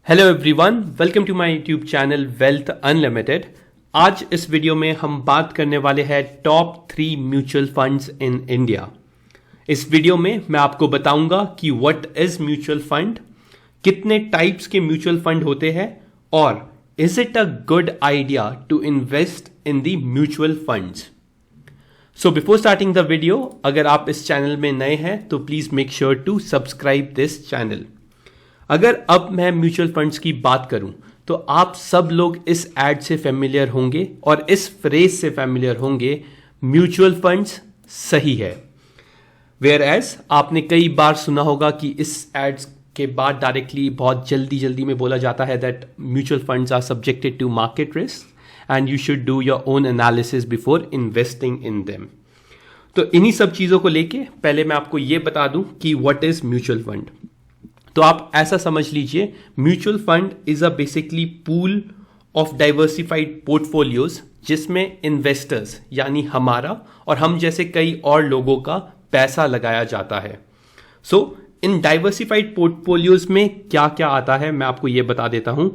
Hello everyone, welcome to my YouTube channel wealth unlimited. आज इस video में हम बात करने वाले हैं top 3 mutual funds in India. इस वीडियो में मैं आपको बताऊंगा कि व्हाट इज म्यूचुअल फंड, कितने टाइप्स के म्यूचुअल फंड होते हैं और is it a good idea to invest in the mutual funds. So before starting the video, अगर आप इस चैनल में नए हैं तो please make sure to subscribe this channel. अगर अब मैं म्यूचुअल फंड्स की बात करूं तो आप सब लोग इस एड से फेमिलियर होंगे और इस फ्रेज से फेमिलियर होंगे, म्यूचुअल फंड्स सही है। वेयर एज आपने कई बार सुना होगा कि इस एड्स के बाद डायरेक्टली बहुत जल्दी में बोला जाता है that mutual funds are subjected to market risk and you should do your own analysis before investing in them. तो इन्हीं सब चीजों को लेके पहले मैं आपको ये बता दूं कि व्हाट इज म्यूचुअल फंड। तो आप ऐसा समझ लीजिए, mutual fund is a basically pool of diversified portfolios जिसमें इन्वेस्टर्स यानी हमारा और हम जैसे कई और लोगों का पैसा लगाया जाता है। सो इन डाइवर्सिफाइड पोर्टफोलियोज में क्या क्या आता है मैं आपको ये बता देता हूं।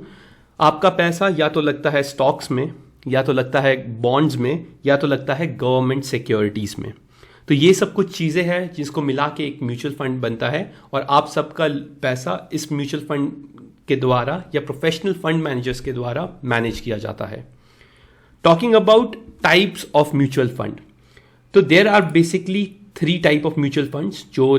आपका पैसा या तो लगता है स्टॉक्स में, या तो लगता है बॉन्ड्स में, या तो लगता है गवर्नमेंट सिक्योरिटीज में। तो ये सब कुछ चीज़ें हैं जिसको मिला के एक म्यूचुअल फंड बनता है और आप सबका पैसा इस म्यूचुअल फंड के द्वारा या प्रोफेशनल फंड मैनेजर्स के द्वारा मैनेज किया जाता है। Talking about types of mutual fund, तो there are basically 3 type of mutual funds जो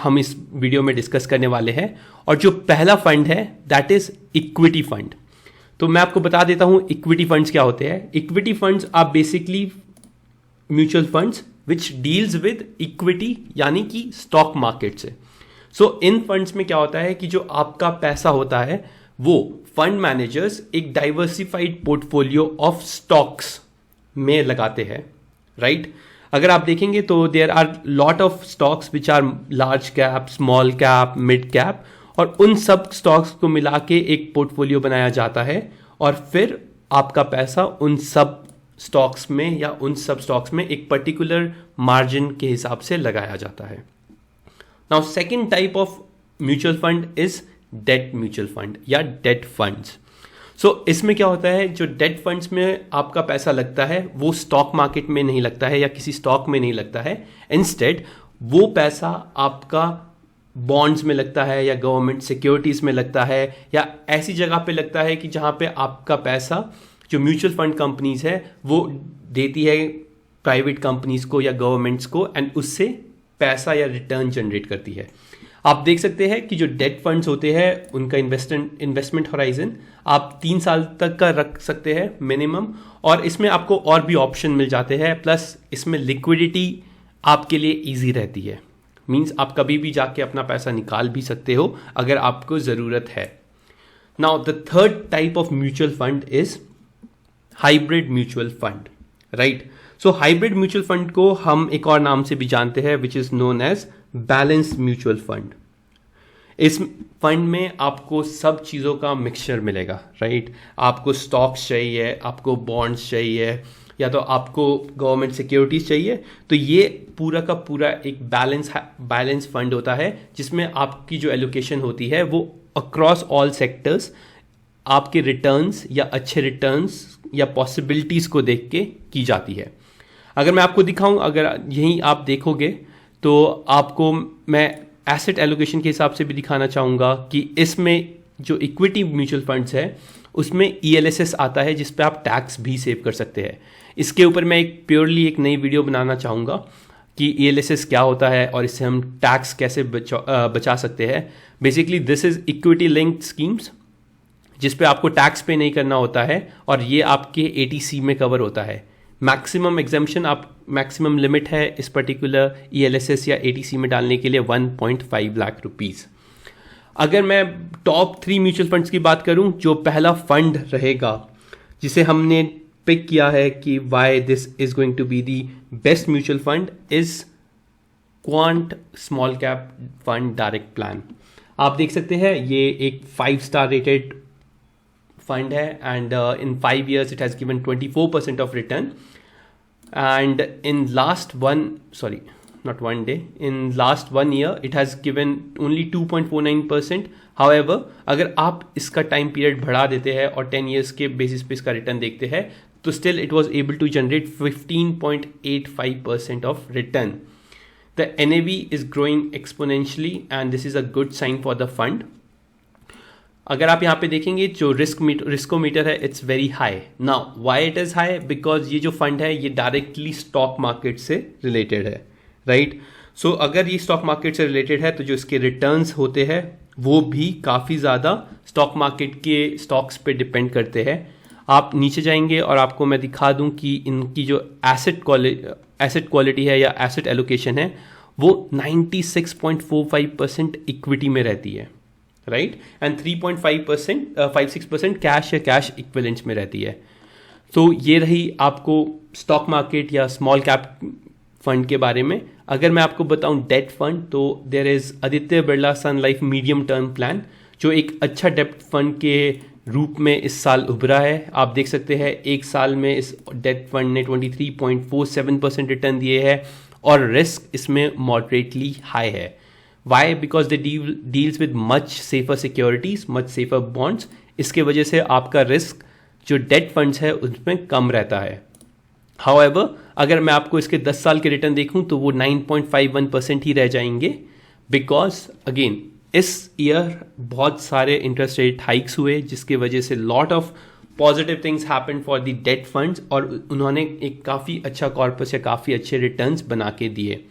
हम इस वीडियो में डिस्कस करने वाले हैं। और जो पहला फंड है दैट इज इक्विटी फंड। तो मैं आपको बता देता हूं इक्विटी फंड्स क्या होते हैं। Equity funds are basically mutual funds which deals with equity यानी कि स्टॉक मार्केट से। सो इन फंड्स में क्या होता है कि जो आपका पैसा होता है वो फंड मैनेजर्स एक डाइवर्सिफाइड पोर्टफोलियो ऑफ स्टॉक्स में लगाते हैं, राइट। अगर आप देखेंगे तो there are lot of stocks which are large cap, small cap, mid cap, और उन सब स्टॉक्स को मिला के एक पोर्टफोलियो बनाया जाता है और फिर आपका पैसा उन सब स्टॉक्स में या उन सब स्टॉक्स में एक पर्टिकुलर मार्जिन के हिसाब से लगाया जाता है। Now second type of mutual fund is debt mutual fund या डेट फंड्स। सो इसमें क्या होता है, जो डेट फंड्स में आपका पैसा लगता है वो स्टॉक मार्केट में नहीं लगता है या किसी स्टॉक में नहीं लगता है। इंस्टेड वो पैसा आपका बॉन्ड्स में लगता है या गवर्नमेंट सिक्योरिटीज में लगता है या ऐसी जगह पे लगता है कि जहां पे आपका पैसा जो म्यूचुअल फंड कंपनीज है वो देती है प्राइवेट कंपनीज को या गवर्नमेंट्स को, एंड उससे पैसा या रिटर्न जनरेट करती है। आप देख सकते हैं कि जो डेट फंड्स होते हैं उनका इन्वेस्टमेंट होराइजन आप 3 साल तक का रख सकते हैं मिनिमम, और इसमें आपको और भी ऑप्शन मिल जाते हैं। प्लस इसमें लिक्विडिटी आपके लिए ईजी रहती है, मीन्स आप कभी भी जाके अपना पैसा निकाल भी सकते हो अगर आपको ज़रूरत है। Now the third type of mutual fund is hybrid mutual fund, right. So hybrid mutual fund को हम एक और नाम से भी जानते हैं which is known as balanced mutual fund. इस फंड में आपको सब चीज़ों का मिक्सचर मिलेगा, राइट। आपको स्टॉक्स चाहिए, आपको बॉन्ड्स चाहिए, या तो आपको गवर्नमेंट सिक्योरिटीज चाहिए। तो ये पूरा का पूरा एक बैलेंस फंड होता है जिसमें आपकी जो एलोकेशन होती है वो अक्रॉस ऑल सेक्टर्स आपके रिटर्न्स या अच्छे रिटर्न्स या पॉसिबिलिटीज को देख के की जाती है। अगर मैं आपको दिखाऊं, अगर यहीं आप देखोगे तो आपको मैं एसेट एलोकेशन के हिसाब से भी दिखाना चाहूँगा कि इसमें जो इक्विटी म्यूचुअल फंड्स है उसमें ELSS आता है जिस पे आप टैक्स भी सेव कर सकते हैं। इसके ऊपर मैं एक नई वीडियो बनाना चाहूँगा कि ELSS क्या होता है और इससे हम टैक्स कैसे बचा सकते हैं। Basically this is equity linked schemes जिस पे आपको टैक्स पे नहीं करना होता है और ये आपके ATC में कवर होता है। मैक्सिमम एग्जेम्पशन मैक्सिमम लिमिट है इस पर्टिकुलर ELSS या ATC में डालने के लिए 1.5 लाख रुपीज़। अगर मैं टॉप 3 म्यूचुअल फंड्स की बात करूं, जो पहला फंड रहेगा जिसे हमने पिक किया है कि why this is going to be the best mutual fund is Quant small cap fund direct plan. आप देख सकते हैं ये एक 5 स्टार रेटेड फंड है and in 5 years it has given 24% of return, and in last not one day, in last 1 year it has given only 2.49%. However, अगर आप इसका टाइम पीरियड बढ़ा देते हैं और 10 years के बेसिस पे इसका रिटर्न देखते हैं तो still it was able to generate 15.85% of return. The NAV is growing exponentially and this is a good sign for the fund. अगर आप यहाँ पे देखेंगे जो रिस्कोमीटर है it's very high. Now why it is high? Because ये जो fund है ये डायरेक्टली स्टॉक मार्केट से रिलेटेड है, राइट? सो अगर ये स्टॉक मार्केट से रिलेटेड है तो जो इसके रिटर्न्स होते हैं वो भी काफ़ी ज़्यादा स्टॉक मार्केट के स्टॉक्स पे डिपेंड करते हैं. आप नीचे जाएंगे और आपको मैं दिखा दूं कि इनकी जो एसेट क्वालिटी है या एसेट एलोकेशन है वो 96.45% इक्विटी में रहती है, राइट? एंड 3.56% कैश या कैश इक्विवेलेंट्स में रहती है. तो ये रही आपको स्टॉक मार्केट या स्मॉल कैप फंड के बारे में. अगर मैं आपको बताऊं डेट फंड तो there is Aditya Birla Sun Life medium term plan जो एक अच्छा डेट फंड के रूप में इस साल उभरा है. आप देख सकते हैं एक साल में इस डेट फंड ने 23.47% रिटर्न दिए है और रिस्क इसमें मॉडरेटली हाई है. Why? Because they deals with much safer securities, much safer bonds. इसके वजह से आपका रिस्क जो डेट फंड्स है उसमें कम रहता है. However, अगर मैं आपको इसके 10 साल के रिटर्न देखूं तो वो 9.51% ही रह जाएंगे. बिकॉज अगेन इस ईयर बहुत सारे इंटरेस्ट रेट हाइक्स हुए जिसकी वजह से lot of positive things happen for the date funds और उन्होंने एक काफ़ी अच्छा कॉर्पस या काफ़ी अच्छे रिटर्न्स बना के दिए.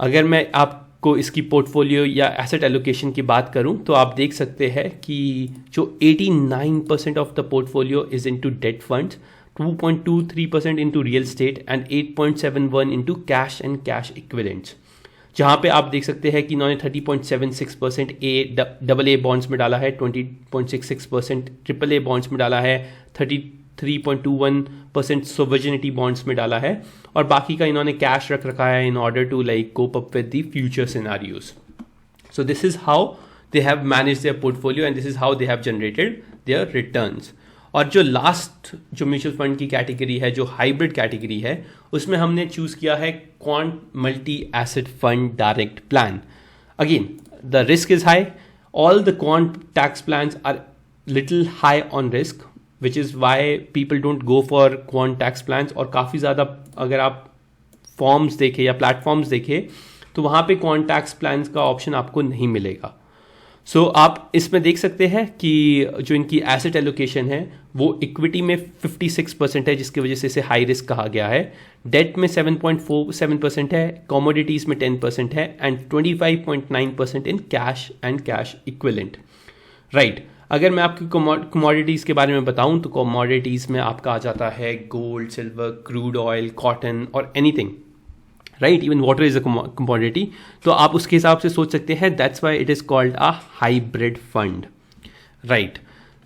अगर मैं आपको इसकी पोर्टफोलियो या एसेट एलोकेशन की बात करूं तो आप देख सकते हैं कि जो 89% of the portfolio is into date funds, 2.23% into real estate and 8.71 into cash and cash equivalents. जहां पे आप देख सकते हैं कि इन्होंने 30.76% AA बॉन्ड्स में डाला है, 20.66% AAA बॉन्ड्स में डाला है, 33.21% सोवर्जिनिटी बॉन्ड्स में डाला है और बाकी का इन्होंने कैश रख रखा है in order to like cope up with the future scenarios. So this is how they have manage their portfolio and this is how they have generated their returns. और जो लास्ट जो म्यूचुअल फंड की category है, जो hybrid category है, उसमें हमने चूज किया है Quant multi asset fund direct plan. Again the risk is high. All the Quant tax plans are little high on risk which is why people don't go for Quant tax plans. और काफ़ी ज़्यादा अगर आप forms देखें या platforms देखें तो वहाँ पे क्वांट टैक्स प्लान्स का ऑप्शन आपको नहीं मिलेगा. सो आप इसमें देख सकते हैं कि जो इनकी एसेट एलोकेशन है वो इक्विटी में 56% है जिसकी वजह से इसे हाई रिस्क कहा गया है. डेट में 7.47% है, कमोडिटीज़ में 10% है and 25.9% in cash and cash equivalent, right? अगर मैं आपकी कमोडिटीज़ के बारे में बताऊं तो कमोडिटीज़ में आपका आ जाता है gold, silver, crude oil, cotton और anything, right? Even water is a commodity. तो आप उसके हिसाब से सोच सकते हैं that's why it is called a hybrid fund, right?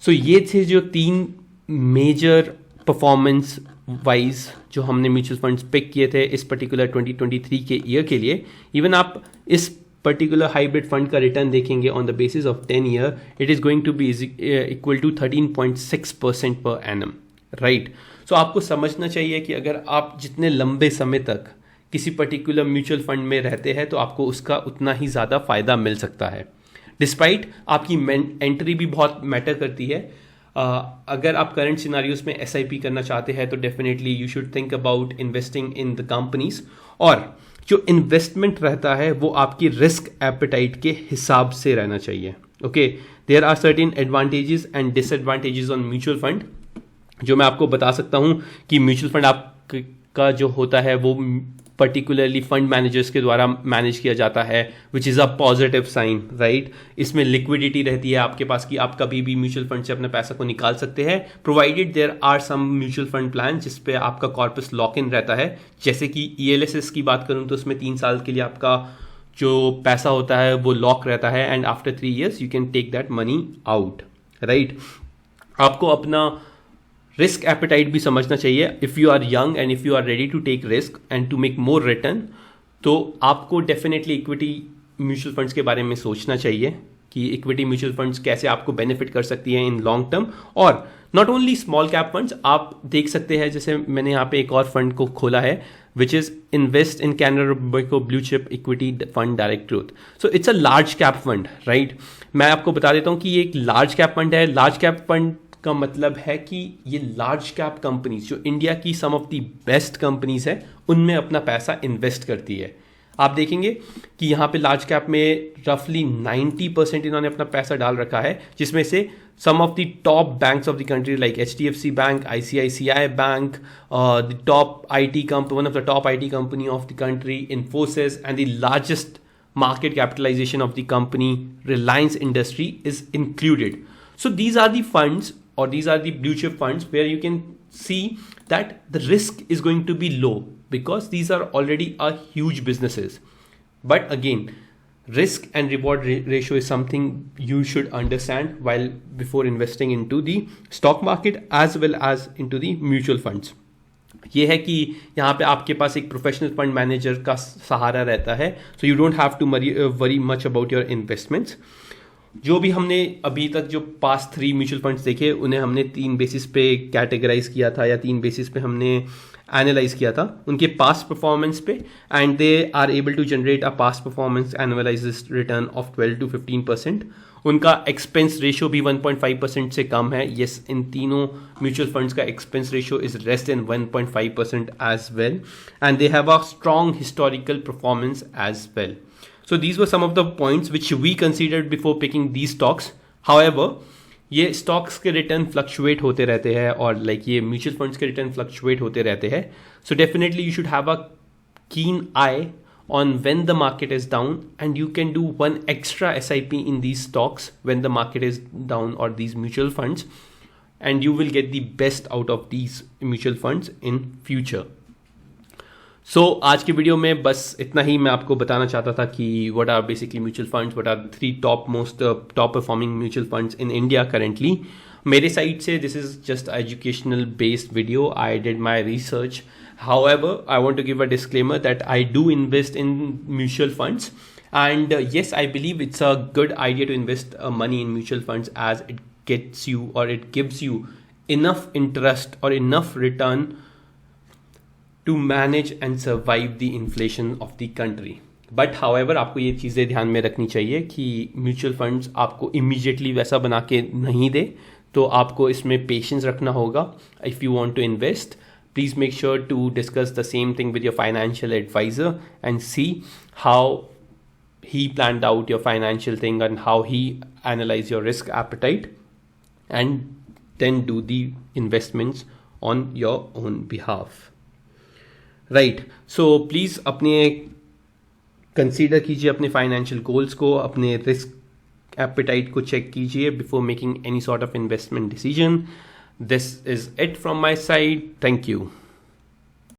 So ये थे जो 3 मेजर परफॉर्मेंस वाइज जो हमने म्यूचुअल फंड्स पिक किए थे इस पर्टिकुलर 2023 के ईयर के लिए. इवन आप इस पर्टिकुलर हाइब्रिड फंड का रिटर्न देखेंगे on the basis of 10 year, it is going to be equal to 13.6% per annum, right? सो आपको समझना चाहिए कि अगर आप जितने लंबे समय तक किसी पर्टिकुलर म्यूचुअल फंड में रहते हैं तो आपको उसका उतना ही ज़्यादा फ़ायदा मिल सकता है. डिस्पाइट आपकी एंट्री भी बहुत मैटर करती है. अगर आप करंट सिनारियोस में SIP करना चाहते हैं तो definitely you should think about investing in the companies. और जो इन्वेस्टमेंट रहता है वो आपकी रिस्क एपेटाइट के हिसाब से रहना चाहिए. Okay, there are certain advantages and disadvantages on mutual fund जो मैं आपको बता सकता हूँ कि म्यूचुअल फंड आपका जो होता है वो पर्टिकुलरली फंड मैनेजर्स के द्वारा मैनेज किया जाता है which is a positive sign, right? इसमें लिक्विडिटी रहती है आपके पास कि आप कभी भी म्यूचुअल फंड से अपने पैसा को निकाल सकते हैं, provided there are some mutual fund plan जिस पे आपका कॉर्पस लॉक इन रहता है. जैसे कि ELSS की बात करूं तो उसमें 3 साल के लिए आपका जो पैसा होता है वो लॉक रहता है and after 3 years you can take that money out, right? आपको अपना रिस्क एपेटाइट भी समझना चाहिए. If you are young and if you are ready to take risk and to make more return तो आपको डेफिनेटली इक्विटी म्यूचुअल फंड्स के बारे में सोचना चाहिए कि इक्विटी म्यूचुअल फंड्स कैसे आपको बेनिफिट कर सकती है इन लॉन्ग टर्म। और not only small cap funds, आप देख सकते हैं जैसे मैंने यहाँ पे एक और फंड को खोला है which is invest in Canara Robeco blue chip equity fund direct growth. So it's a large cap fund, right. मैं आपको बता देता हूँ कि ये एक लार्ज कैप फंड है। लार्ज कैप फंड का मतलब है कि ये लार्ज कैप कंपनीज जो इंडिया की सम ऑफ द बेस्ट कंपनीज है उनमें अपना पैसा इन्वेस्ट करती है। आप देखेंगे कि यहाँ पे लार्ज कैप में रफली 90% इन्होंने अपना पैसा डाल रखा है, जिसमें से some of the top banks of the country like HDFC Bank, ICICI Bank, the top IT company, one of the top IT company of the country, Infosys, and the largest market capitalization of the company, Reliance Industry, is included. So these are the funds, or these are the blue chip funds where you can see that the risk is going to be low because these are already a huge businesses. But again, risk and reward ratio is something you should understand while before investing into the stock market as well as into the mutual funds. ये है कि यहाँ पे आपके पास एक professional fund manager का सहारा रहता है, so you don't have to worry much about your investments. जो भी हमने अभी तक जो पास्ट 3 म्यूचुअल फंड्स देखे उन्हें हमने 3 बेसिस पे कैटेगराइज किया था या 3 बेसिस पे हमने एनालाइज किया था उनके पास्ट परफॉर्मेंस पे, and they are able to generate a past performance annualised return of 12 to 15%। उनका एक्सपेंस रेशियो भी 1.5% से कम है। येस, इन तीनों म्यूचुअल फंड्स का expense ratio is less than 1.5% as well, and they have a strong historical performance as well. So these were some of the points which we considered before picking these stocks. However, ये stocks के return fluctuate होते रहते हैं और like ये mutual funds के return fluctuate होते रहते हैं. So definitely you should have a keen eye on when the market is down, and you can do one extra SIP in these stocks when the market is down or these mutual funds, and you will get the best out of these mutual funds in future. सो आज की video में बस इतना ही मैं आपको बताना चाहता था कि what are basically mutual funds, what are 3 top performing mutual funds in India currently. मेरे साइड से this is just educational based video, I did my research. However, I want to give a disclaimer that I do invest in mutual funds, and yes, I believe it's a good idea to invest money in mutual funds as it gets you or it gives you enough interest or enough return to manage and survive the inflation of the country. But however, आपको ये चीज़ें ध्यान में रखनी चाहिए कि mutual funds आपको immediately वैसा बना के नहीं दे, तो आपको इसमें पेशेंस रखना होगा। If you want to invest, please make sure to discuss the same thing with your financial advisor and see how he planned out your financial thing and how he analyzed your risk appetite, and then do the investments on your own behalf. Right. So please अपने consider कीजिए अपने financial goals को, अपने risk appetite को check कीजिए before making any sort of investment decision. This is it from my side. Thank you.